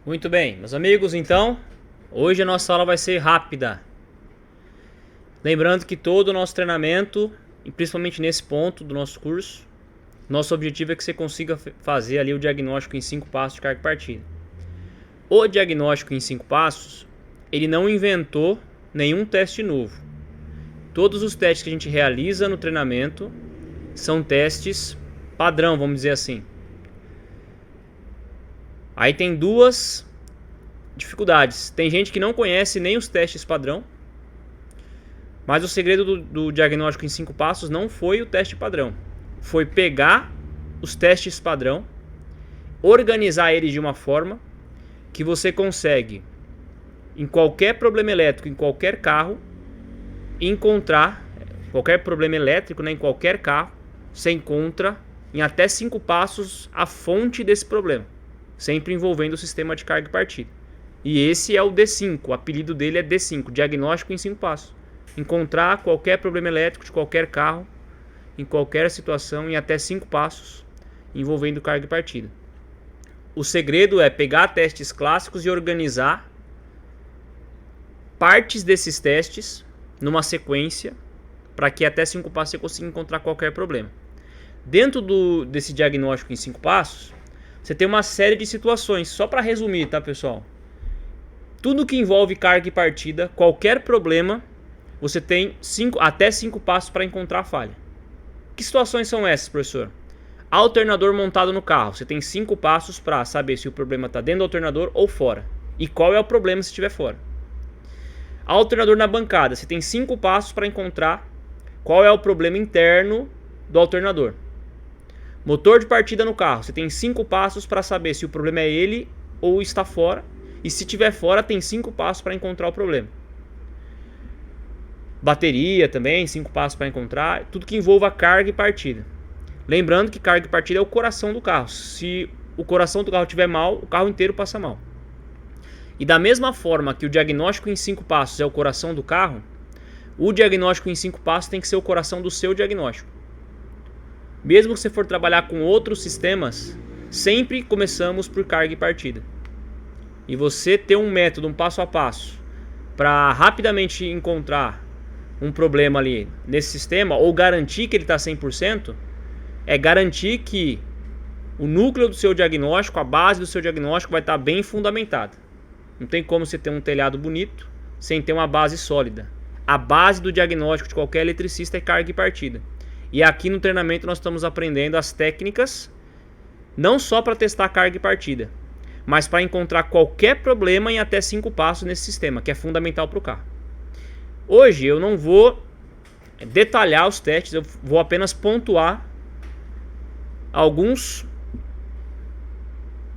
Muito bem, meus amigos, então, hoje a nossa aula vai ser rápida. Lembrando que todo o nosso treinamento, e principalmente nesse ponto do nosso curso, nosso objetivo é que você consiga fazer ali o diagnóstico em 5 passos de carga e partida. O diagnóstico em 5 passos, ele não inventou nenhum teste novo. Todos os testes que a gente realiza no treinamento são testes padrão, vamos dizer assim. Aí tem duas dificuldades. Tem gente que não conhece nem os testes padrão, mas o segredo do diagnóstico em 5 passos não foi o teste padrão. Foi pegar os testes padrão, organizar eles de uma forma que você consegue, em qualquer problema elétrico, em qualquer carro, encontrar qualquer problema elétrico, né, em qualquer carro, você encontra em até 5 passos a fonte desse problema, sempre envolvendo o sistema de carga e partida. E esse é o D5, o apelido dele é D5, diagnóstico em 5 passos. Encontrar qualquer problema elétrico de qualquer carro, em qualquer situação, em até 5 passos, envolvendo carga e partida. O segredo é pegar testes clássicos e organizar partes desses testes numa sequência, para que até 5 passos você consiga encontrar qualquer problema. Dentro desse diagnóstico em 5 passos, você tem uma série de situações. Só para resumir, tá, pessoal? Tudo que envolve carga e partida, qualquer problema, você tem até 5 passos para encontrar a falha. Que situações são essas, professor? Alternador montado no carro. Você tem 5 passos para saber se o problema está dentro do alternador ou fora. E qual é o problema se estiver fora. Alternador na bancada. Você tem 5 passos para encontrar qual é o problema interno do alternador. Motor de partida no carro. Você tem 5 passos para saber se o problema é ele ou está fora. E se estiver fora, tem 5 passos para encontrar o problema. Bateria também, 5 passos para encontrar. Tudo que envolva carga e partida. Lembrando que carga e partida é o coração do carro. Se o coração do carro estiver mal, o carro inteiro passa mal. E da mesma forma que o diagnóstico em 5 passos é o coração do carro, o diagnóstico em 5 passos tem que ser o coração do seu diagnóstico. Mesmo que você for trabalhar com outros sistemas, sempre começamos por carga e partida. E você ter um método, um passo a passo, para rapidamente encontrar um problema ali nesse sistema, ou garantir que ele está 100%, é garantir que o núcleo do seu diagnóstico, a base do seu diagnóstico vai estar bem fundamentada. Não tem como você ter um telhado bonito sem ter uma base sólida. A base do diagnóstico de qualquer eletricista é carga e partida. E aqui no treinamento nós estamos aprendendo as técnicas, não só para testar carga e partida, mas para encontrar qualquer problema em até 5 passos nesse sistema, que é fundamental para o carro. Hoje eu não vou detalhar os testes, eu vou apenas pontuar alguns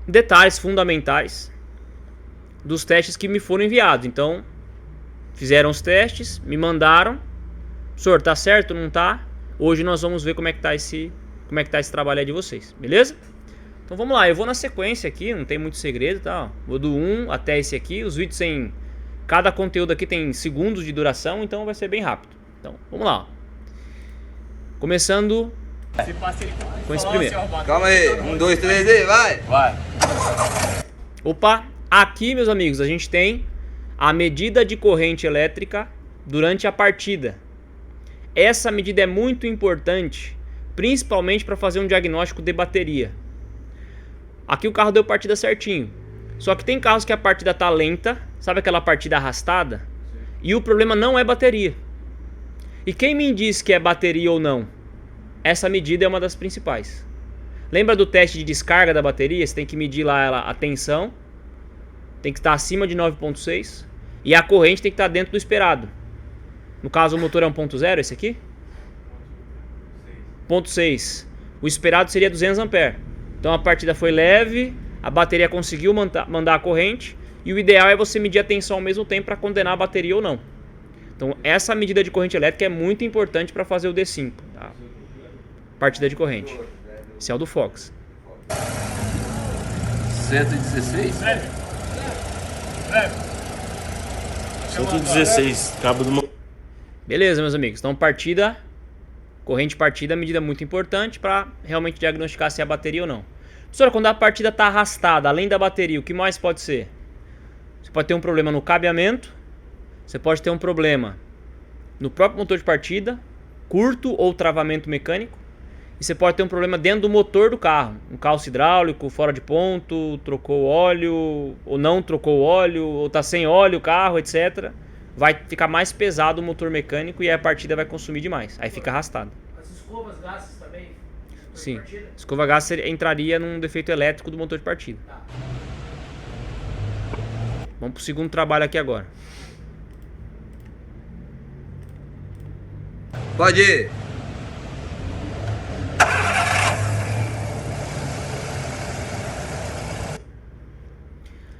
detalhes fundamentais dos testes que me foram enviados. Então, fizeram os testes, me mandaram. Senhor, tá certo? Não tá? Hoje nós vamos ver como é que tá esse trabalho aí de vocês, beleza? Então vamos lá, eu vou na sequência aqui, não tem muito segredo, tá? Vou do 1 até esse aqui. Os vídeos tem, cada conteúdo aqui tem segundos de duração, então vai ser bem rápido. Então, vamos lá. Começando com esse primeiro. Calma aí, 1, 2, 3 e vai! Vai. Opa, aqui, meus amigos, a gente tem a medida de corrente elétrica durante a partida. Essa medida é muito importante, principalmente para fazer um diagnóstico de bateria. Aqui o carro deu partida certinho. Só que tem carros que a partida tá lenta, sabe aquela partida arrastada? E o problema não é bateria. E quem me diz que é bateria ou não? Essa medida é uma das principais. Lembra do teste de descarga da bateria? Você tem que medir lá a tensão. Tem que estar acima de 9.6. E a corrente tem que estar dentro do esperado. No caso o motor é 1.0, esse aqui? 0.6. O esperado seria 200 A. Então a partida foi leve, a bateria conseguiu mandar a corrente. E o ideal é você medir a tensão ao mesmo tempo para condenar a bateria ou não. Então essa medida de corrente elétrica é muito importante para fazer o D5. Tá? Partida de corrente. Esse é o do Fox. 116? 116, cabo do... Beleza, meus amigos. Então corrente partida, medida muito importante para realmente diagnosticar se é a bateria ou não. Professor, quando a partida está arrastada, além da bateria, o que mais pode ser? Você pode ter um problema no cabeamento, você pode ter um problema no próprio motor de partida, curto ou travamento mecânico, e você pode ter um problema dentro do motor do carro, um calço hidráulico, fora de ponto, trocou o óleo, ou não trocou o óleo, ou está sem óleo o carro, etc. Vai ficar mais pesado o motor mecânico e aí a partida vai consumir demais, aí fica arrastado. As escovas gasas também? Sim, escova gás entraria num defeito elétrico do motor de partida. Tá. Vamos pro segundo trabalho aqui agora. Pode ir.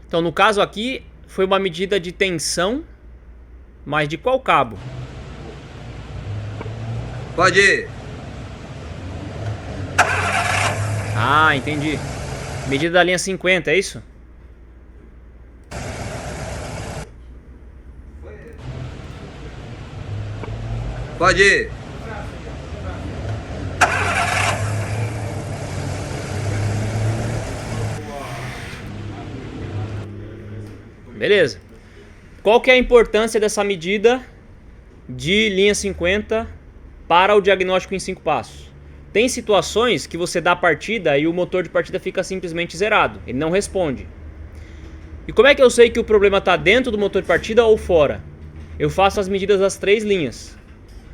Então, no caso aqui, foi uma medida de tensão, mas de qual cabo? Pode ir. Ah, entendi. Medida da linha 50, é isso? Pode ir. Beleza. Qual que é a importância dessa medida de linha 50 para o diagnóstico em 5 passos? Tem situações que você dá a partida e o motor de partida fica simplesmente zerado, ele não responde. E como é que eu sei que o problema está dentro do motor de partida ou fora? Eu faço as medidas das 3 linhas.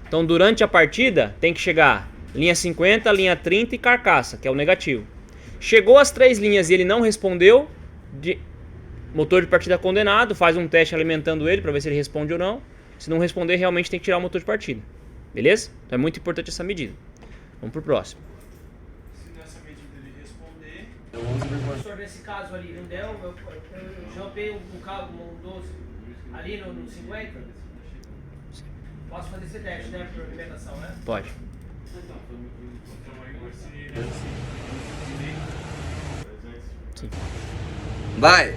Então durante a partida tem que chegar linha 50, linha 30 e carcaça, que é o negativo. Chegou as 3 linhas e ele não respondeu, motor de partida condenado, faz um teste alimentando ele para ver se ele responde ou não. Se não responder, realmente tem que tirar o motor de partida. Beleza? Então é muito importante essa medida. Vamos pro próximo. Se nessa medida ele responder, Professor, nesse caso ali, não deu? Eu jogei o cabo, um 12 ali no 50? Posso fazer esse teste, né? Por alimentação, né? Pode. então aí seria ele assim. Sim. Vai.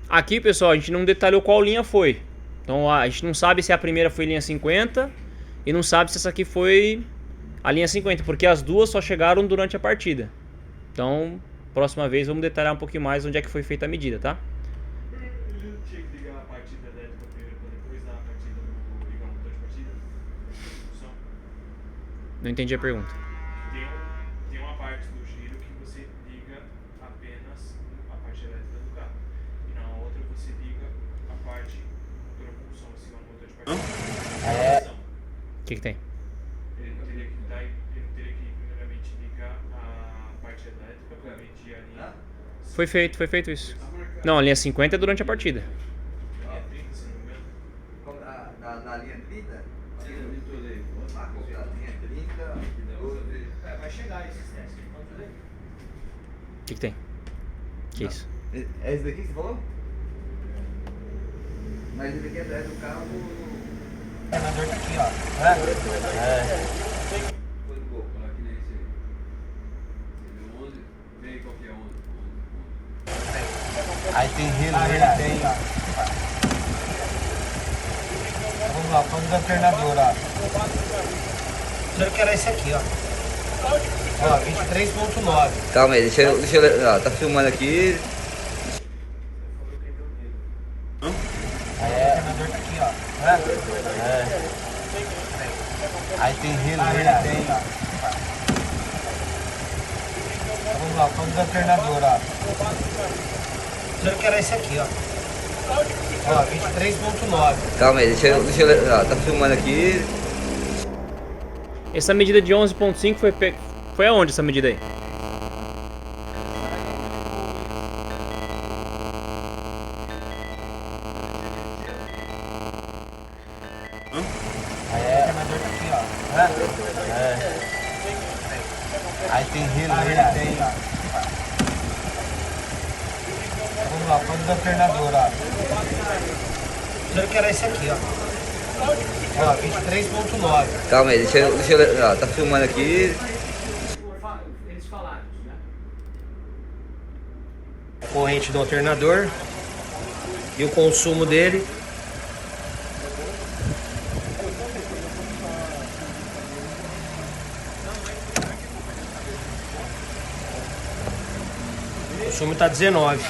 Aqui, pessoal, a gente não detalhou qual linha foi. Então a gente não sabe se a primeira foi linha 50 e não sabe se essa aqui foi a linha 50, porque as duas só chegaram durante a partida. Então, próxima vez vamos detalhar um pouquinho mais onde é que foi feita a medida, tá? Ele não tinha que ligar a partida elétrica primeiro para depois dar a partida no ligar o motor de partida? Função. Não entendi a pergunta. Tem uma parte do giro que você liga apenas a parte elétrica do carro. E na outra você liga a parte da propulsão, assim, no motor de partida. O que tem? Ele não teria que primeiramente ligar a parte elétrica para medir a linha. Foi feito isso. Não, a linha 50 é durante a partida. Linha 30, se não me engano. Na linha 30? Na linha 30, 12. Vai chegar esses testes. Pode fazer? O que tem? Que isso? É esse daqui que você falou? Mas ele aqui é do carro. O treinador tá aqui, ó. Foi do gol, coloca aqui nesse aí. Você deu 11, vê aí qual que é 11. Aí tem relé, tem. Vamos lá, vamos do alternador, ó. O senhor quer esse aqui, ó. Ó, 23.9. Calma aí, deixa eu. Ó, tá filmando aqui. O alternador tá aqui, ó. Aí tem relé, tem. Vamos lá, vamos do alternador, ó. O senhor quer esse aqui, ó. Ó, 23.9. Calma aí, deixa eu. Ó, tá filmando aqui. Essa medida de 11.5 foi aonde essa medida aí? Aí tem relé, tem. Vamos lá, vamos do alternador, ó. O senhor quer esse aqui, ó. Ó, 23.9. Calma aí, deixa eu. Ó, tá filmando aqui. Eles falaram, né? Corrente do alternador e o consumo dele. consumo está 19.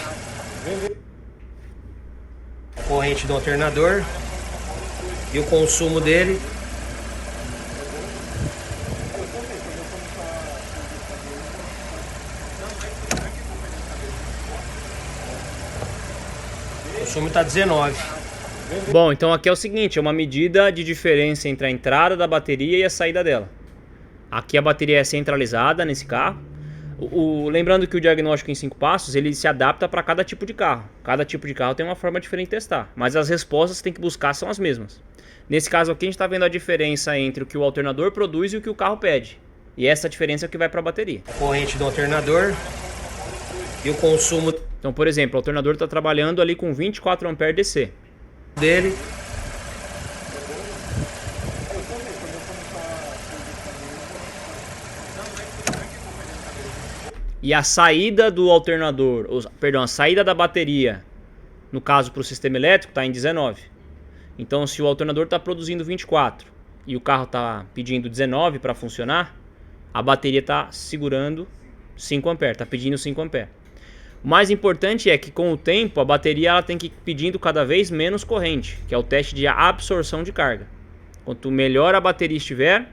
Corrente do alternador e o consumo dele. O consumo está 19. Bom, então aqui é o seguinte, é uma medida de diferença entre a entrada da bateria e a saída dela. Aqui a bateria é centralizada nesse carro. Lembrando que o diagnóstico em 5 passos, ele se adapta para cada tipo de carro. Cada tipo de carro tem uma forma diferente de testar, mas as respostas que tem que buscar são as mesmas. Nesse caso aqui a gente está vendo a diferença entre o que o alternador produz e o que o carro pede. E essa diferença é o que vai para a bateria. Corrente do alternador e o consumo Então, por exemplo, o alternador está trabalhando ali com 24 A DC. dele. E a saída do alternador, perdão, a saída da bateria, no caso para o sistema elétrico, está em 19. Então, se o alternador está produzindo 24 e o carro está pedindo 19 para funcionar, a bateria está segurando 5 A, está pedindo 5 A. O mais importante é que com o tempo a bateria ela tem que ir pedindo cada vez menos corrente, que é o teste de absorção de carga. Quanto melhor a bateria estiver,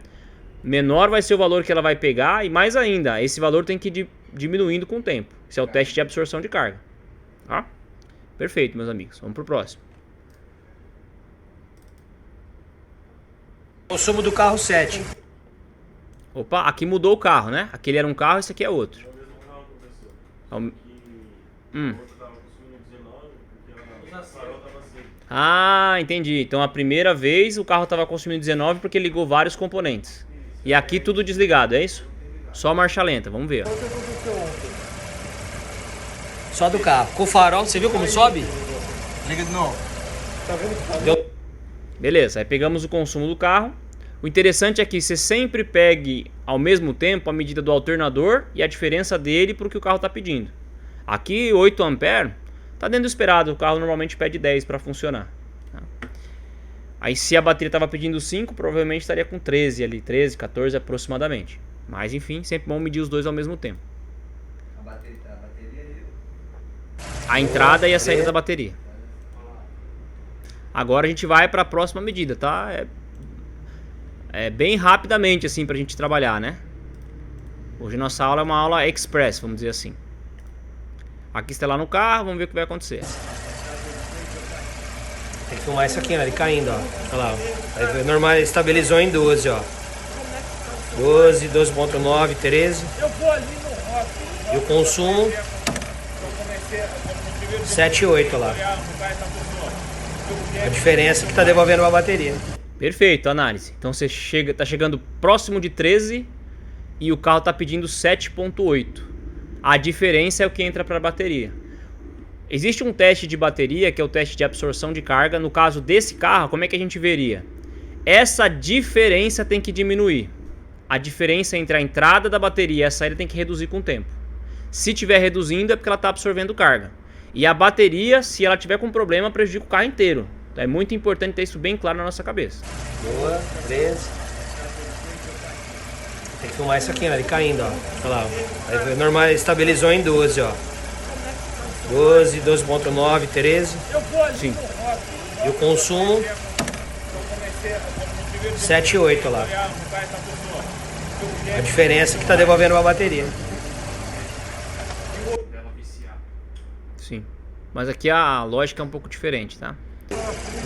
menor vai ser o valor que ela vai pegar e mais ainda, esse valor tem que ir diminuindo com o tempo. Esse é o teste de absorção de carga. Tá? Perfeito, meus amigos. Vamos pro próximo. Consumo do carro 7. Opa, aqui mudou o carro, né? Aquele era um carro, esse aqui é outro. Ah, entendi. Então a primeira vez o carro estava consumindo 19 porque ligou vários componentes. E aqui tudo desligado, é isso? Só marcha lenta, vamos ver. Só do carro. Com o farol, você viu como sobe? Liga de novo. Beleza, aí pegamos o consumo do carro. O interessante é que você sempre pegue ao mesmo tempo a medida do alternador e a diferença dele para o que o carro está pedindo. Aqui 8 A está dentro do esperado, o carro normalmente pede 10 para funcionar. Aí se a bateria estava pedindo 5, provavelmente estaria com 13 ali, 13, 14 aproximadamente. Mas enfim, sempre bom medir os dois ao mesmo tempo. A bateria A entrada e a saída da bateria. Agora a gente vai para a próxima medida, tá? É bem rapidamente assim pra gente trabalhar, né? Hoje nossa aula é uma aula express, vamos dizer assim. Aqui está lá no carro, vamos ver o que vai acontecer. Tem que filmar isso aqui, ó, ele caindo, ó. Olha lá, ó. Aí, normal, estabilizou em 12, ó. 12, 12.9, 13. E o consumo 7,8 lá. A diferença é que tá devolvendo a bateria. Perfeito, análise. Então você tá chegando próximo de 13 e o carro está pedindo 7,8. A diferença é o que entra para a bateria. Existe um teste de bateria que é o teste de absorção de carga. No caso desse carro, como é que a gente veria? Essa diferença tem que diminuir. A diferença entre a entrada da bateria e a saída tem que reduzir com o tempo. Se estiver reduzindo é porque ela está absorvendo carga. E a bateria, se ela tiver com problema, prejudica o carro inteiro. Então é muito importante ter isso bem claro na nossa cabeça. Boa, 13. Tem que filmar isso aqui, ó, ele caindo, ó. Olha lá, ó. Aí, normal, estabilizou em 12, ó. 12, 12.9, 13. Sim. E o consumo 7,8 lá. A diferença é que tá devolvendo a bateria. Sim. Mas aqui a lógica é um pouco diferente, tá?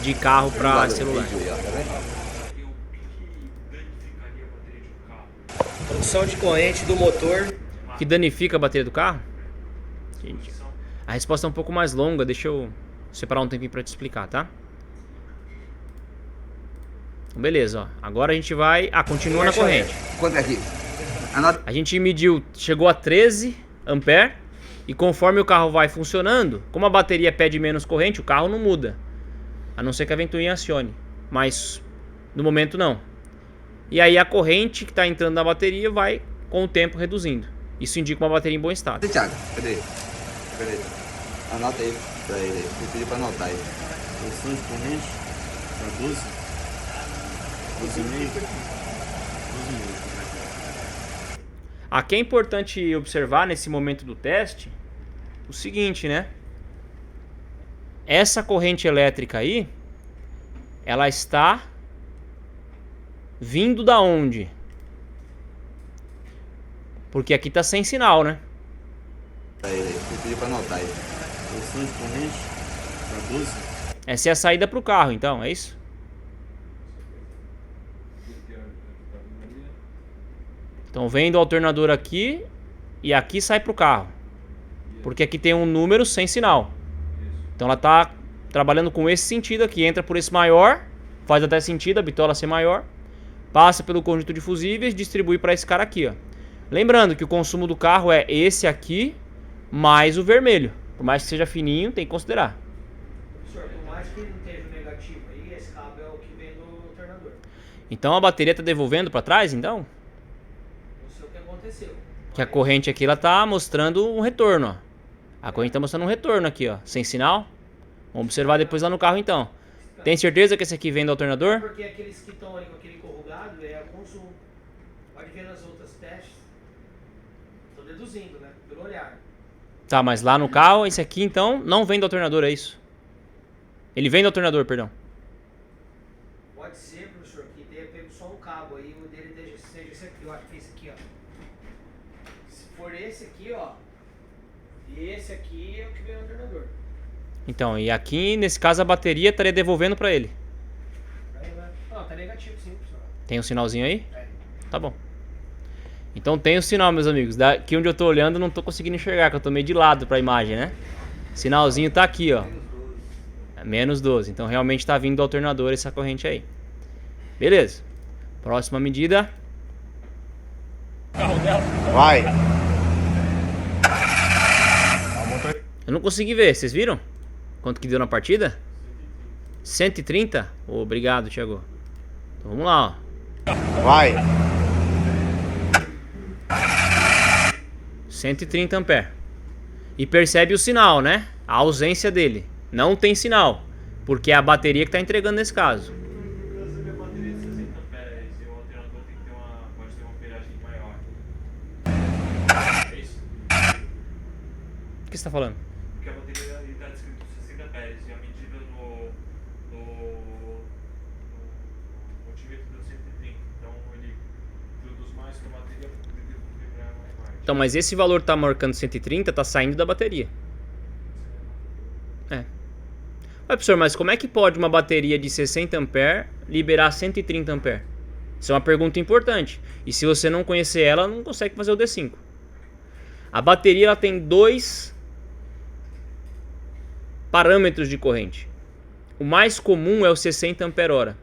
De carro para celular. Produção de corrente do motor. O que danifica a bateria do carro? Gente, a resposta é um pouco mais longa, deixa eu separar um tempinho para te explicar, tá? Então, beleza, ó. Agora a gente vai... continua na corrente. Quanto é aqui? Anota. A gente mediu, chegou a 13 A e conforme o carro vai funcionando, como a bateria pede menos corrente, o carro não muda. A não ser que a ventoinha acione, mas no momento não. E aí a corrente que está entrando na bateria vai com o tempo reduzindo. Isso indica uma bateria em bom estado. Cadê, Thiago? Cadê? Anota aí pra ele. Eu pedi pra anotar aí. Produção de corrente para 12. 12,5. 12,5. Aqui é importante observar nesse momento do teste o seguinte, né? Essa corrente elétrica aí, ela está vindo da onde? Porque aqui tá sem sinal, né? Pra ele aí. Eu pedi pra anotar aí. Posição de corrente para 12. Essa é a saída pro carro, então, é isso? Então vem do alternador aqui e aqui sai pro carro. Porque aqui tem um número sem sinal. Então ela tá trabalhando com esse sentido aqui. Entra por esse maior, faz até sentido a bitola ser maior. Passa pelo conjunto de fusíveis, distribui para esse cara aqui, ó. Lembrando que o consumo do carro é esse aqui mais o vermelho. Por mais que seja fininho, tem que considerar. Professor, por mais que não esteja o negativo aí, esse cabo é o que vem do alternador. Então a bateria tá devolvendo para trás, então? Não sei o que aconteceu. Que a corrente aqui ela tá mostrando um retorno, ó. A corrente tá mostrando um retorno aqui, ó, sem sinal. Vamos observar depois lá no carro então. Tem certeza que esse aqui vem do alternador? Porque aqueles que estão ali com aquele corrugado é o consumo. Pode ver nas outras testes. Estou deduzindo, né? Pelo olhar. Tá, mas lá no carro, esse aqui então não vem do alternador, é isso? Ele vem do alternador, perdão. Pode ser, professor, que tenha pego só um cabo aí, o dele seja esse aqui. Eu acho que é esse aqui, ó. Se for esse aqui, ó. E esse aqui é o que vem do alternador. Então, e aqui nesse caso a bateria estaria devolvendo pra ele. Aí, né? Não, tá negativo sim, professor. Tem um sinalzinho aí? É. Tá bom. Então tem o sinal, meus amigos. Daqui onde eu tô olhando, não tô conseguindo enxergar, que eu tô meio de lado pra imagem, né? Sinalzinho tá aqui, ó. Menos 12. Então realmente tá vindo do alternador essa corrente aí. Beleza. Próxima medida. Vai. Eu não consegui ver, vocês viram? Quanto que deu na partida? 130? Obrigado, Thiago. Então vamos lá, ó. Vai. 130 amperes. E percebe o sinal, né? A ausência dele. Não tem sinal, porque é a bateria que está entregando nesse caso. No caso da minha bateria de 60 amperes e o alternador tem que ter pode ter uma amperagem maior. É isso? O que você está falando? Porque a bateria está descrito 60 amperes e a medida no multímetro deu 130. Então ele produz mais que a bateria para poder devolver para mais. Então, mas esse valor tá marcando 130, tá saindo da bateria. É. Mas, professor, mas como é que pode uma bateria de 60 amperes liberar 130 amperes? Isso é uma pergunta importante. E se você não conhecer ela, não consegue fazer o D5. A bateria ela tem dois parâmetros de corrente. O mais comum é o 60 ampere-hora.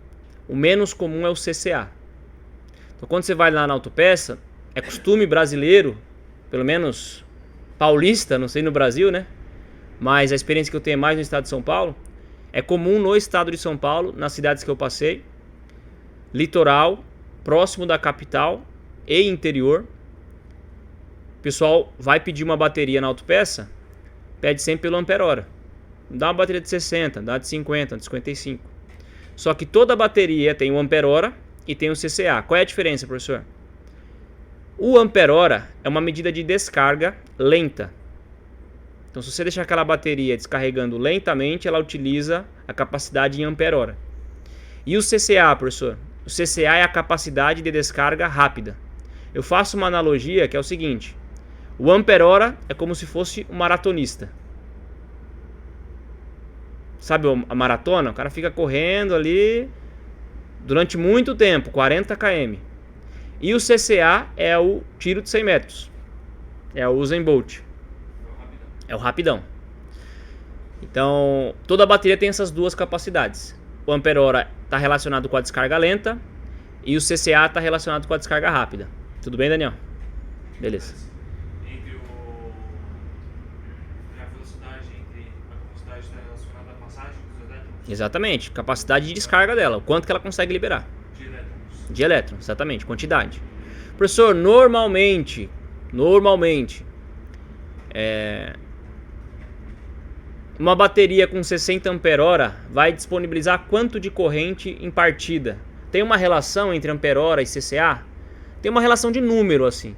O menos comum é o CCA. Então, quando você vai lá na autopeça, é costume brasileiro, pelo menos paulista, não sei no Brasil, né? Mas a experiência que eu tenho é mais no estado de São Paulo. É comum no estado de São Paulo, nas cidades que eu passei, litoral, próximo da capital e interior. O pessoal vai pedir uma bateria na autopeça, pede sempre pelo ampere-hora. Dá uma bateria de 60, dá de 50, de 55. Só que toda bateria tem o ampere-hora e tem o CCA. Qual é a diferença, professor? O ampere-hora é uma medida de descarga lenta. Então, se você deixar aquela bateria descarregando lentamente, ela utiliza a capacidade em ampere-hora. E o CCA, professor? O CCA é a capacidade de descarga rápida. Eu faço uma analogia que é o seguinte. O ampere-hora é como se fosse um maratonista. Sabe a maratona? O cara fica correndo ali durante muito tempo, 40 km. E o CCA é o tiro de 100 metros. É o Usain Bolt. É o rapidão. Então, toda bateria tem essas duas capacidades. O ampere-hora está relacionado com a descarga lenta e o CCA está relacionado com a descarga rápida. Tudo bem, Daniel? Beleza. Entre a velocidade, a capacidade está relacionada à passagem dos elétrons Exatamente. Capacidade de descarga dela. O quanto que ela consegue liberar. de elétrons. De elétrons, exatamente. Quantidade. Professor, normalmente, uma bateria com 60 ampere-hora vai disponibilizar quanto de corrente em partida? Tem uma relação entre ampere-hora e CCA? Tem uma relação de número assim.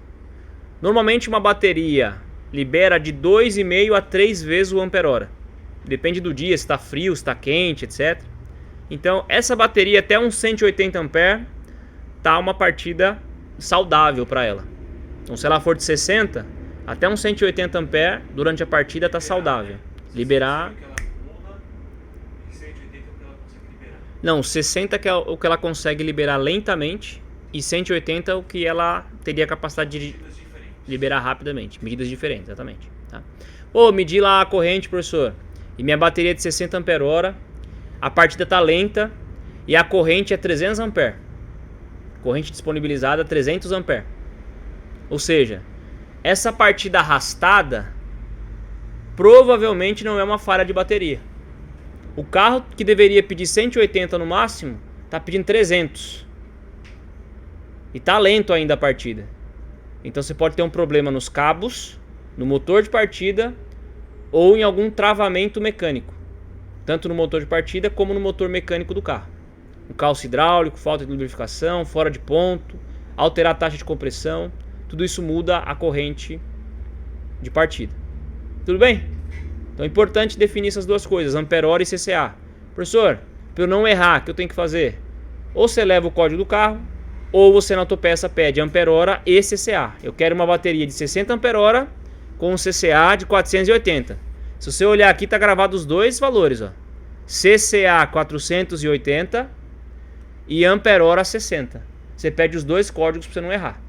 Normalmente uma bateria libera de 2,5 a 3 vezes o ampere-hora. Depende do dia, se está frio, se está quente, etc. Então, essa bateria até uns 180 ampere tá uma partida saudável para ela. Então, se ela for de 60, até uns 180 ampere durante a partida tá saudável. Liberar... Que ela acumula e 180 que ela consegue liberar. Não, 60 que é o que ela consegue liberar lentamente e 180 é o que ela teria capacidade de Medidas diferentes. liberar rapidamente. Medidas diferentes, exatamente. Tá? Pô, medi lá a corrente, professor, e minha bateria é de 60 ampere-hora, a partida tá lenta e a corrente é 300 ampere. Corrente disponibilizada 300 ampere. Ou seja, essa partida arrastada provavelmente não é uma falha de bateria. O carro que deveria pedir 180 no máximo tá pedindo 300. E tá lento ainda a partida. Então você pode ter um problema nos cabos, no motor de partida ou em algum travamento mecânico. Tanto no motor de partida como no motor mecânico do carro. Um calço hidráulico, falta de lubrificação, fora de ponto, alterar a taxa de compressão. Tudo isso muda a corrente de partida. Tudo bem? Então é importante definir essas duas coisas, ampere-hora e CCA. Professor, para eu não errar, o que eu tenho que fazer? Ou você leva o código do carro, ou você na autopeça pede ampere-hora e CCA. Eu quero uma bateria de 60 ampere-hora com um CCA de 480. Se você olhar aqui, está gravado os dois valores, ó. CCA 480 e ampere-hora 60. Você pede os dois códigos para você não errar.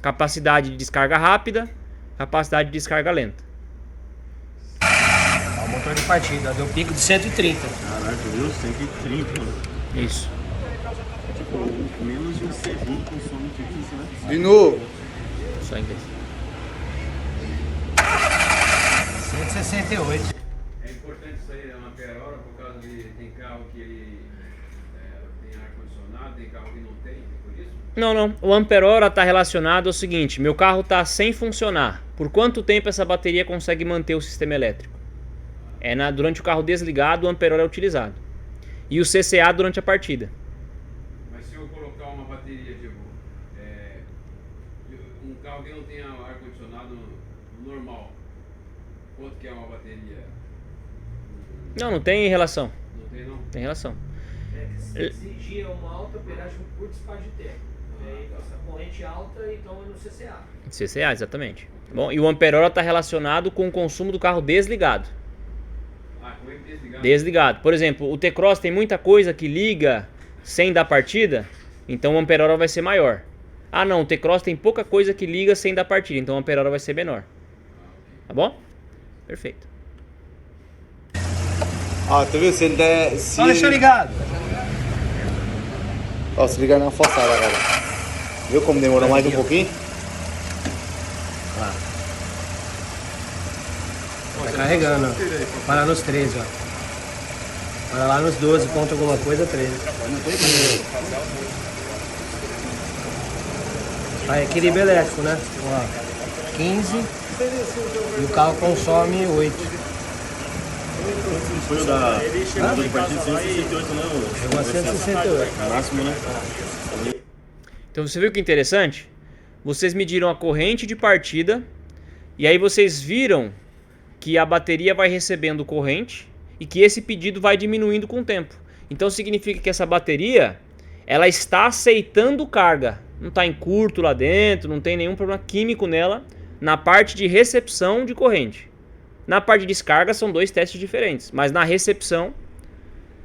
Capacidade de descarga rápida, capacidade de descarga lenta. Ó, o motor de partida, deu pico de 130. Caraca, viu? 130, mano. Isso. Tipo, menos de um segundo consome de 15, né? De novo. Só inglês. 168. É importante isso aí, uma ampere-hora, por causa de tem carro que ele tem ar-condicionado, tem carro que não tem, por isso? Não. O ampere-hora está relacionado ao seguinte: meu carro está sem funcionar. Por quanto tempo essa bateria consegue manter o sistema elétrico? Durante o carro desligado, o ampere-hora é utilizado. E o CCA durante a partida. Mas se eu colocar uma bateria, tipo, um carro que não tenha ar-condicionado normal, quanto que é uma bateria? Não tem relação. Não tem não? Tem relação. Se exigia uma alta operagem com curto espaço de tempo. Essa corrente alta, então é no CCA. CCA, exatamente. Bom, e o ampere-hora está relacionado com o consumo do carro desligado. Ah, com ele desligado? Desligado. Por exemplo, o T-Cross tem muita coisa que liga sem dar partida, então o ampere-hora vai ser maior. Ah não, o T-Cross tem pouca coisa que liga sem dar partida, então o ampere-hora vai ser menor. Tá bom? Perfeito. Ó, tu viu? Se ele der... Só deixa ligado. Ó, se ligar na forçada agora. Viu como demorou mais um pouquinho? Tá carregando, ó. Para nos 13, ó. Para lá nos 12, ponto alguma coisa, 13. Aí, equilíbrio elétrico, né? Ó, 15 e o carro consome 8. Foi o da motor de partida 168, né? Chegou a 168. Máximo, né? Então você viu que interessante? Vocês mediram a corrente de partida e aí vocês viram que a bateria vai recebendo corrente e que esse pedido vai diminuindo com o tempo. Então significa que essa bateria ela está aceitando carga. Não está em curto lá dentro, não tem nenhum problema químico nela na parte de recepção de corrente. Na parte de descarga são dois testes diferentes, mas na recepção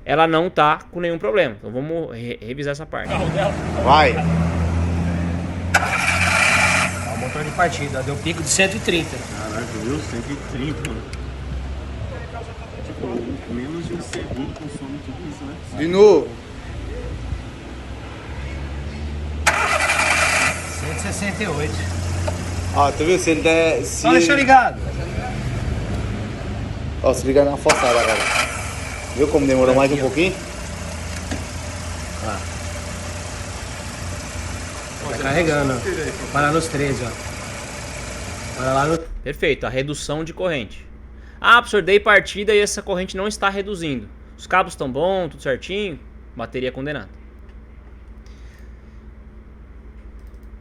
ela não está com nenhum problema. Então vamos revisar essa parte. Vai. Ó, o motor de partida, deu pico de 130. Caraca, viu? 130, mano. Tipo, menos de um segundo consome tudo isso, né? De novo. 168. Ó, tu viu? Se ele der... Só deixa ligado. Ó, se ligar na forçada agora. Viu como demorou mais um pouquinho? Tá carregando, ó. Para nos 13, ó. Para lá no... Perfeito, a redução de corrente. Ah, professor, dei partida e essa corrente não está reduzindo. Os cabos estão bons, tudo certinho, bateria condenada.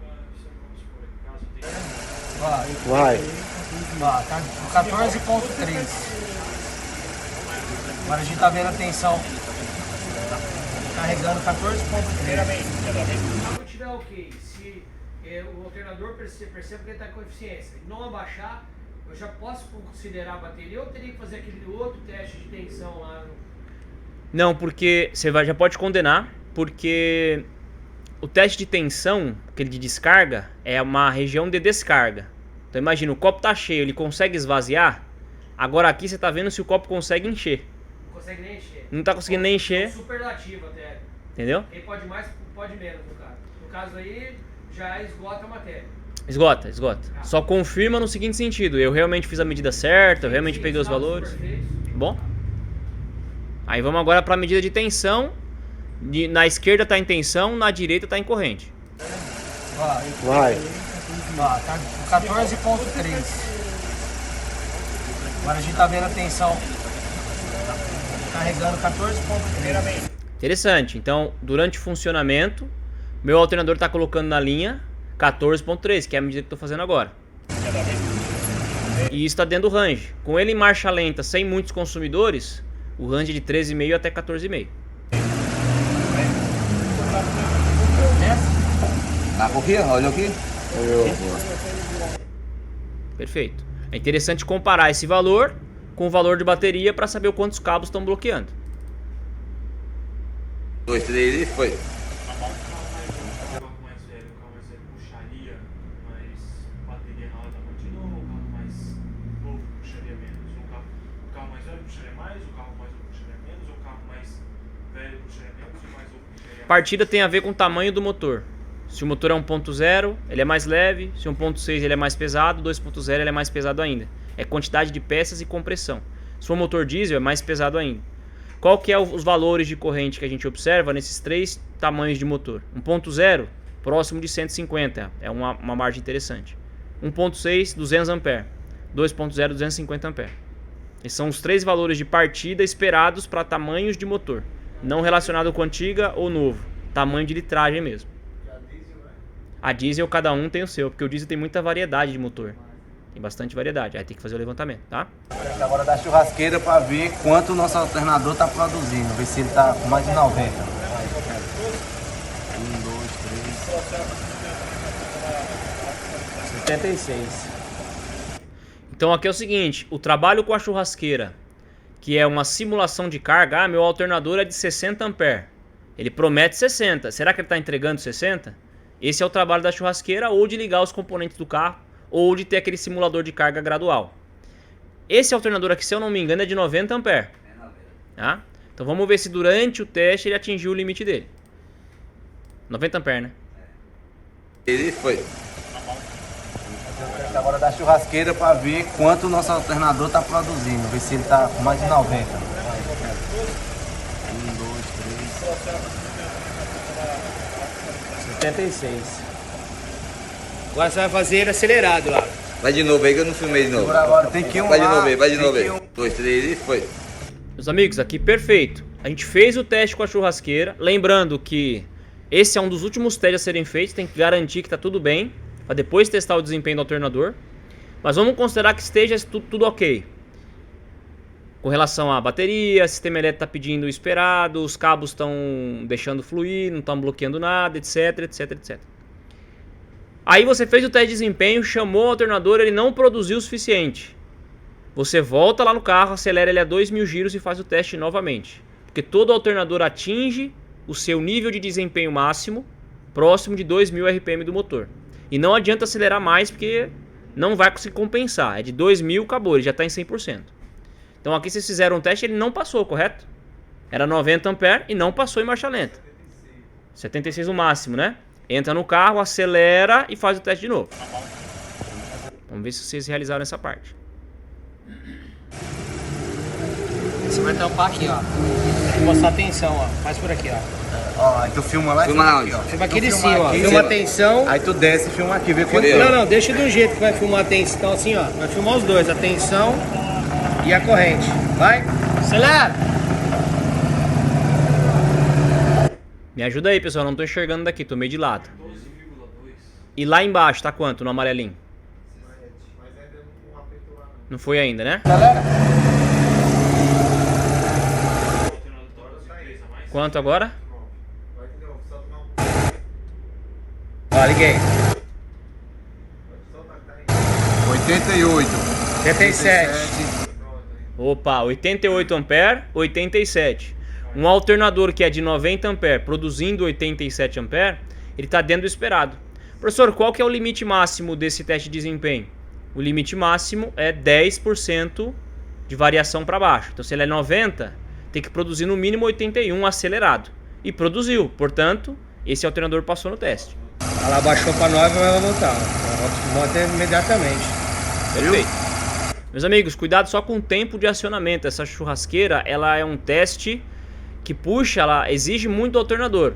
Vamos supor que caso tenha Ó, Vai. ó, tá no 14.3. Agora a gente tá vendo a tensão carregando 14.3. Se tiver ok, se o alternador percebe que ele está com eficiência e não abaixar, eu já posso considerar a bateria ou eu teria que fazer aquele outro teste de tensão lá no... Não, porque você já pode condenar, porque o teste de tensão, aquele de descarga, é uma região de descarga. Então imagina, o copo tá cheio, ele consegue esvaziar. Agora aqui você tá vendo se o copo consegue encher. Não consegue nem encher. Não tá conseguindo nem encher. Superlativo até. Entendeu? Quem pode mais, pode menos no caso. No caso aí, já esgota a matéria. Esgota. Só confirma no seguinte sentido: eu realmente fiz a medida certa, eu realmente peguei os dados valores. perfeitos. Bom? Aí vamos agora para a medida de tensão. Na esquerda está em tensão, na direita está em corrente. Ó, Vai. ó, tá no 14.3. Agora a gente tá vendo a tensão carregando 14.3. Interessante. Então, durante o funcionamento, meu alternador está colocando na linha 14.3, que é a medida que estou fazendo agora. E isso está dentro do range. Com ele em marcha lenta, sem muitos consumidores, o range é de 13,5 até 14,5. Tá por aqui, olha aqui. Perfeito. É interessante comparar esse valor com o valor de bateria para saber o quantos cabos estão bloqueando. 2, 3 e foi. O carro mais velho puxaria mais bateria na hora da partida ou o carro mais novo puxaria menos? O carro mais velho puxaria mais, o carro mais novo puxaria menos, ou o carro mais velho puxaria menos e o mais novo puxaria mais? Partida tem a ver com o tamanho do motor. Se o motor é 1.0, ele é mais leve. Se 1.6 ele é mais pesado, 2.0 ele é mais pesado ainda. É quantidade de peças e compressão. Se for motor diesel, é mais pesado ainda. Qual que é os valores de corrente que a gente observa nesses três tamanhos de motor? 1.0, próximo de 150, é uma margem interessante. 1.6, 200 A. 2.0, 250 A. Esses são os três valores de partida esperados para tamanhos de motor. Não relacionado com antiga ou novo. Tamanho de litragem mesmo. A diesel cada um tem o seu, porque o diesel tem muita variedade de motor. Tem bastante variedade, aí tem que fazer o levantamento, tá? Agora da churrasqueira para ver quanto o nosso alternador tá produzindo. Ver se ele tá com mais de 90. 1, 2, 3. 76. Então aqui é o seguinte, o trabalho com a churrasqueira, que é uma simulação de carga, meu alternador é de 60 A. Ele promete 60, será que ele está entregando 60? Esse é o trabalho da churrasqueira, ou de ligar os componentes do carro, ou de ter aquele simulador de carga gradual. Esse alternador aqui, se eu não me engano, é de 90 A. Tá? Então vamos ver se durante o teste ele atingiu o limite dele. 90 A, né? Ele foi. Agora da churrasqueira para ver quanto o nosso alternador tá produzindo. Ver se ele tá com mais de 90. 1, 2, 3. 76. Agora você vai fazer ele acelerado lá. Vai de novo aí que eu não filmei de novo. Agora tem que Vai de novo aí, vai de novo aí. 1, 2, 3 e foi. Meus amigos, aqui perfeito. A gente fez o teste com a churrasqueira. Lembrando que esse é um dos últimos testes a serem feitos. Tem que garantir que está tudo bem, para depois testar o desempenho do alternador. Mas vamos considerar que esteja tudo ok. Com relação à bateria, sistema elétrico está pedindo o esperado, os cabos estão deixando fluir, não estão bloqueando nada, etc, etc, etc. Aí você fez o teste de desempenho, chamou o alternador, ele não produziu o suficiente. Você volta lá no carro, acelera ele a 2.000 giros e faz o teste novamente. Porque todo alternador atinge o seu nível de desempenho máximo próximo de 2.000 RPM do motor. E não adianta acelerar mais porque não vai conseguir compensar. É de 2.000, acabou, ele já está em 100%. Então aqui vocês fizeram um teste, ele não passou, correto? Era 90 A e não passou em marcha lenta. 76 o máximo, né? Entra no carro, acelera e faz o teste de novo. Vamos ver se vocês realizaram essa parte. Você vai tampar aqui, ó. Vou mostrar a tensão, ó. Faz por aqui, ó. Ó, aí tu filma lá e filma onde? Filma aqui de cima, ó. aqui, Filma a cima. tensão. Aí tu desce e filma aqui, vê quanto. Não, deixa de um jeito que vai filmar a tensão. Então assim, ó. Vai filmar os dois, a tensão e a corrente. Vai. Acelera! Me ajuda aí, pessoal, não tô enxergando daqui, tô meio de lado. E lá embaixo, tá quanto no amarelinho? Não foi ainda, né? Galera, Quanto agora? Ó, liguei. 88. 87. Opa, 88 ampere, 87. Um alternador que é de 90 ampere produzindo 87 ampere, ele está dentro do esperado. Professor, qual que é o limite máximo desse teste de desempenho? O limite máximo é 10% de variação para baixo. Então, se ele é 90, tem que produzir no mínimo 81 acelerado. E produziu, portanto, esse alternador passou no teste. Ela baixou para 9, mas vai voltar. Volta imediatamente. Perfeito. Meus amigos, cuidado só com o tempo de acionamento. Essa churrasqueira, ela é um teste que puxa, ela exige muito do alternador.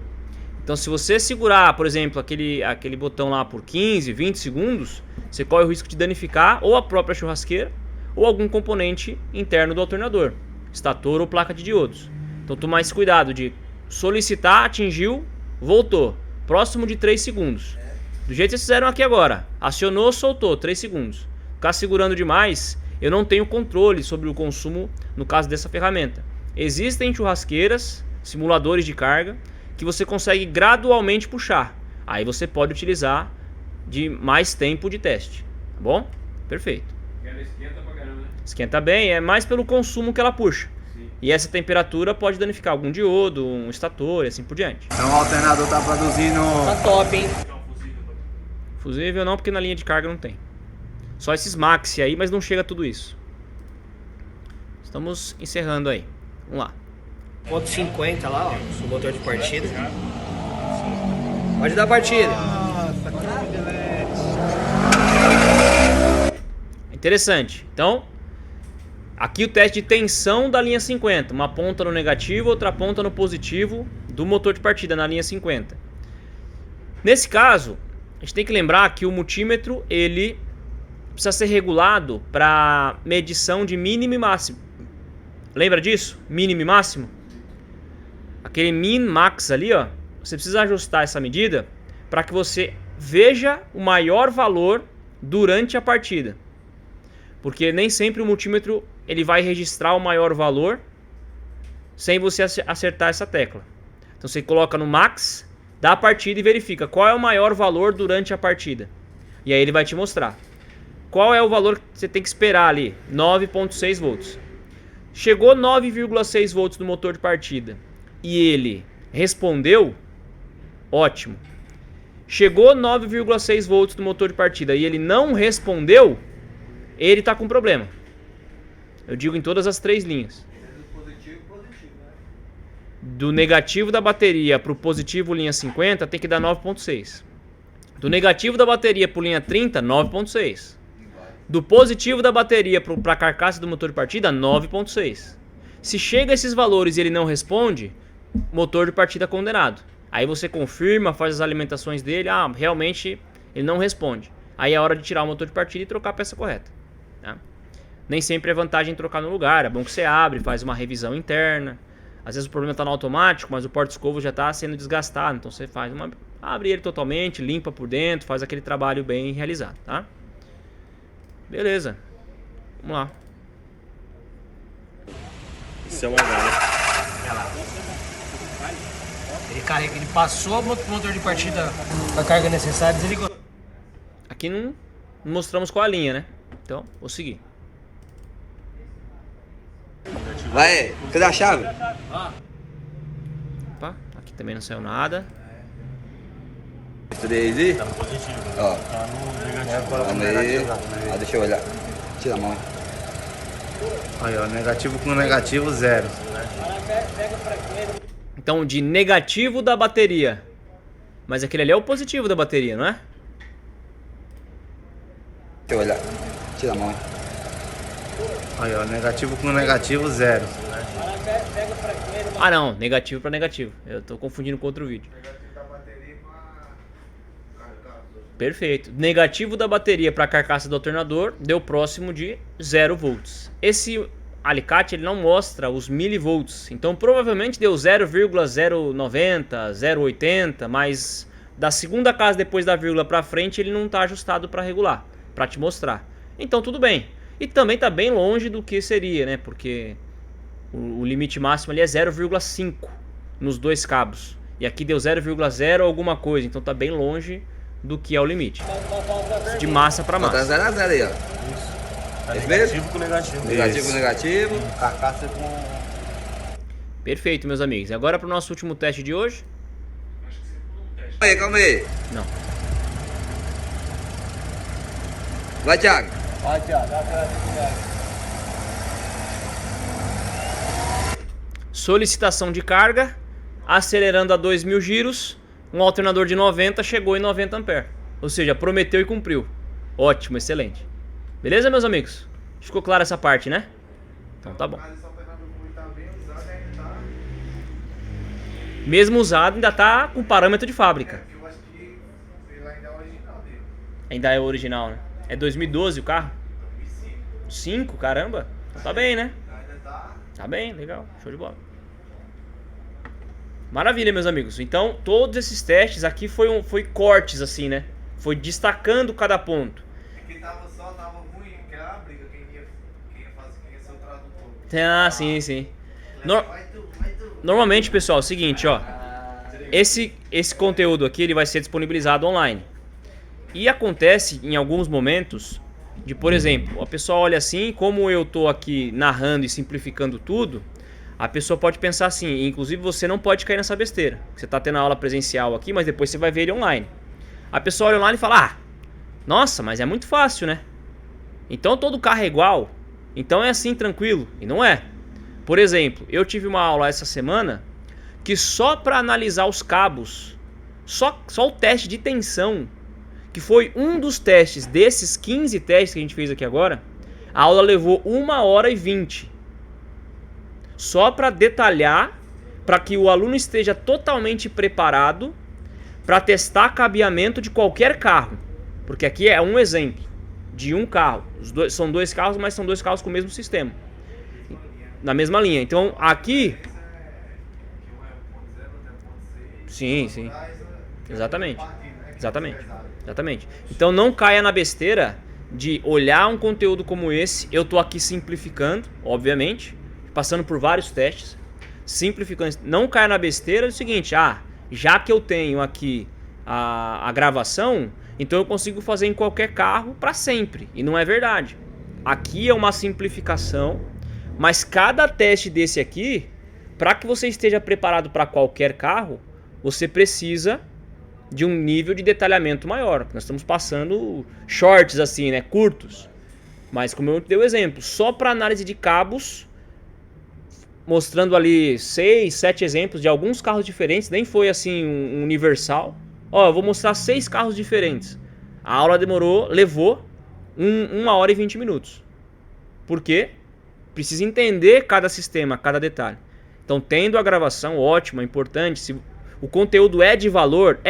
Então, se você segurar, por exemplo, aquele botão lá por 15, 20 segundos, você corre o risco de danificar ou a própria churrasqueira ou algum componente interno do alternador, estator ou placa de diodos. Então, toma esse cuidado de solicitar, atingiu, voltou. Próximo de 3 segundos. Do jeito que vocês fizeram aqui agora. Acionou, soltou, 3 segundos. Ficar segurando demais, eu não tenho controle sobre o consumo no caso dessa ferramenta. Existem churrasqueiras, simuladores de carga, que você consegue gradualmente puxar. Aí você pode utilizar de mais tempo de teste. Tá bom? Perfeito. Ela esquenta pra caramba, né? Esquenta bem, é mais pelo consumo que ela puxa. E essa temperatura pode danificar algum diodo, um estator e assim por diante. Então o alternador tá produzindo... Tá top, hein? Fusível não, porque na linha de carga não tem. Só esses maxi aí, mas não chega a tudo isso. Estamos encerrando aí. Vamos lá. Ponto 50 lá, ó. O motor de partida. Pode dar partida. Interessante. Então, aqui o teste de tensão da linha 50. Uma ponta no negativo, outra ponta no positivo do motor de partida na linha 50. Nesse caso, a gente tem que lembrar que o multímetro ele precisa ser regulado para medição de mínimo e máximo. Lembra disso? Mínimo e máximo? Aquele min max ali, ó. Você precisa ajustar essa medida para que você veja o maior valor durante a partida. Porque nem sempre o multímetro ele vai registrar o maior valor sem você acertar essa tecla. Então você coloca no max da partida e verifica qual é o maior valor durante a partida. E aí ele vai te mostrar. Qual é o valor que você tem que esperar ali? 9.6 volts. Chegou 9,6 volts no motor de partida e ele respondeu, ótimo. Chegou 9,6 volts no motor de partida e ele não respondeu, ele está com problema. Eu digo em todas as 3 linhas. Do negativo da bateria para o positivo linha 50 tem que dar 9.6. Do negativo da bateria para linha 30, 9.6. Do positivo da bateria para a carcaça do motor de partida, 9.6. Se chega a esses valores e ele não responde, motor de partida condenado. Aí você confirma, faz as alimentações dele, realmente ele não responde. Aí é hora de tirar o motor de partida e trocar a peça correta. Tá? Nem sempre é vantagem trocar no lugar, é bom que você abre, faz uma revisão interna. Às vezes o problema está no automático, mas o porta-escova já está sendo desgastado, então você abre ele totalmente, limpa por dentro, faz aquele trabalho bem realizado, tá? Beleza, vamos lá. Isso é uma gala. Ele carrega, ele passou o motor de partida com a carga necessária e desligou. Aqui não mostramos qual a linha, né? Então, vou seguir. Vai, cadê a chave? Opa, aqui também não saiu nada. Estudei aí? Tá positivo. Ó. Tá no negativo. Vamos aí. Deixa eu olhar. Tira a mão. Aí, ó, negativo com negativo, 0. Então, de negativo da bateria. Mas aquele ali é o positivo da bateria, não é? Deixa eu olhar. Tira a mão. Aí, ó, negativo com negativo, 0. Ah, não, negativo para negativo. Eu tô confundindo com outro vídeo. Perfeito. Negativo da bateria para a carcaça do alternador deu próximo de 0 volts. Esse alicate ele não mostra os milivolts, então provavelmente deu 0,090, 0,80, mas da segunda casa depois da vírgula para frente ele não está ajustado para regular, para te mostrar. Então tudo bem. E também está bem longe do que seria, né? Porque o limite máximo ali é 0,5 nos dois cabos. E aqui deu 0,0 alguma coisa, então está bem longe do que é o limite. De massa para massa. Tá 0 a 0 aí, ó. Tá Esse negativo mesmo? com negativo. Negativo com negativo. Carcaça com... Perfeito, meus amigos. Agora para o nosso último teste de hoje. Acho que você pulou um teste. Calma aí. Não. Vai, Thiago. Vai, Thiago. Solicitação de carga, acelerando a 2.000 giros, um alternador de 90 chegou em 90 ampere. Ou seja, prometeu e cumpriu. Ótimo, excelente. Beleza, meus amigos? Ficou clara essa parte, né? Então tá bom. Mesmo usado, ainda tá com parâmetro de fábrica. Ainda é o original, né? É 2012 o carro? 5, caramba. Então tá bem, né? Tá bem, legal. Show de bola. Maravilha, meus amigos. Então, todos esses testes aqui foi cortes, assim, né? Foi destacando cada ponto. Tava ruim, que era a briga, quem ia ser o tradutor. Ah, sim, sim. Normalmente, pessoal, é o seguinte, ó. Esse conteúdo aqui, ele vai ser disponibilizado online. E acontece, em alguns momentos, de, por exemplo, a pessoa olha assim, como eu tô aqui narrando e simplificando tudo, a pessoa pode pensar assim, inclusive você não pode cair nessa besteira. Você tá tendo a aula presencial aqui, mas depois você vai ver ele online. A pessoa olha online e fala, ah, nossa, mas é muito fácil, né? Então todo carro é igual, então é assim, tranquilo. E não é. Por exemplo, eu tive uma aula essa semana que só para analisar os cabos, só o teste de tensão, que foi um dos testes desses 15 testes que a gente fez aqui agora, a aula levou 1h20. Só para detalhar, para que o aluno esteja totalmente preparado para testar cabeamento de qualquer carro. Porque aqui é um exemplo de um carro. São dois carros, mas são dois carros com o mesmo sistema. Na mesma linha. Então aqui... Sim, sim. Exatamente. Exatamente. Então não caia na besteira de olhar um conteúdo como esse. Eu tô aqui simplificando, obviamente, passando por vários testes, simplificando. Não caia na besteira do seguinte, já que eu tenho aqui a gravação, então eu consigo fazer em qualquer carro para sempre. E não é verdade. Aqui é uma simplificação, mas cada teste desse aqui, para que você esteja preparado para qualquer carro, você precisa de um nível de detalhamento maior. Nós estamos passando shorts assim, né, curtos. Mas como eu dei o exemplo, só para análise de cabos, mostrando ali 6, 7 exemplos de alguns carros diferentes, nem foi assim um universal. Ó, eu vou mostrar 6 carros diferentes. A aula levou 1h20 minutos. Por quê? Precisa entender cada sistema, cada detalhe. Então, tendo a gravação, ótimo, é importante. Se o conteúdo é de valor,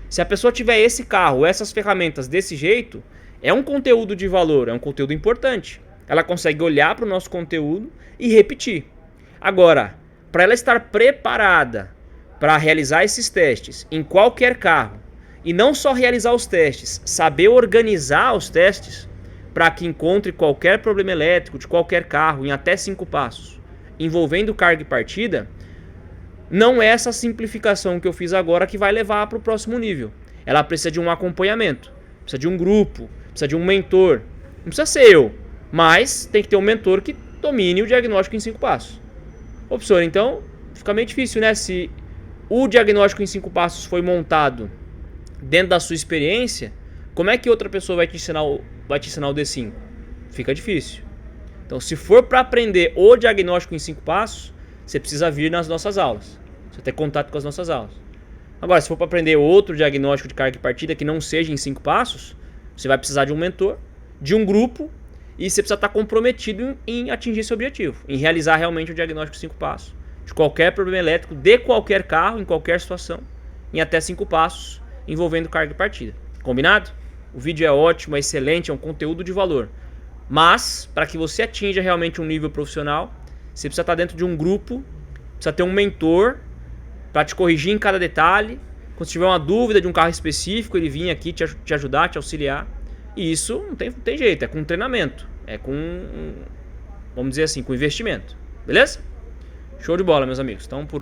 se a pessoa tiver esse carro, essas ferramentas desse jeito, é um conteúdo de valor, é um conteúdo importante. Ela consegue olhar para o nosso conteúdo e repetir. Agora, para ela estar preparada para realizar esses testes em qualquer carro, e não só realizar os testes, saber organizar os testes para que encontre qualquer problema elétrico de qualquer carro em até 5 passos, envolvendo carga e partida, não é essa simplificação que eu fiz agora que vai levar para o próximo nível. Ela precisa de um acompanhamento, precisa de um grupo, precisa de um mentor. Não precisa ser eu, mas tem que ter um mentor que domine o diagnóstico em 5 passos. Ô, professor, então fica meio difícil, né? Se o diagnóstico em 5 passos foi montado dentro da sua experiência, como é que outra pessoa vai te ensinar o D5? Fica difícil. Então, se for para aprender o diagnóstico em 5 passos, você precisa vir nas nossas aulas. Você ter contato com as nossas aulas. Agora, se for para aprender outro diagnóstico de carga e partida que não seja em 5 passos, você vai precisar de um mentor, de um grupo, e você precisa estar comprometido em atingir esse objetivo, em realizar realmente o diagnóstico em 5 passos. De qualquer problema elétrico, de qualquer carro, em qualquer situação, em até 5 passos, envolvendo carga e partida. Combinado? O vídeo é ótimo, é excelente, é um conteúdo de valor. Mas, para que você atinja realmente um nível profissional, você precisa estar dentro de um grupo, precisa ter um mentor para te corrigir em cada detalhe. Quando você tiver uma dúvida de um carro específico, ele vir aqui te ajudar, te auxiliar. E isso não tem jeito, é com treinamento, é com, vamos dizer assim, com investimento. Beleza? Show de bola, meus amigos. Então, por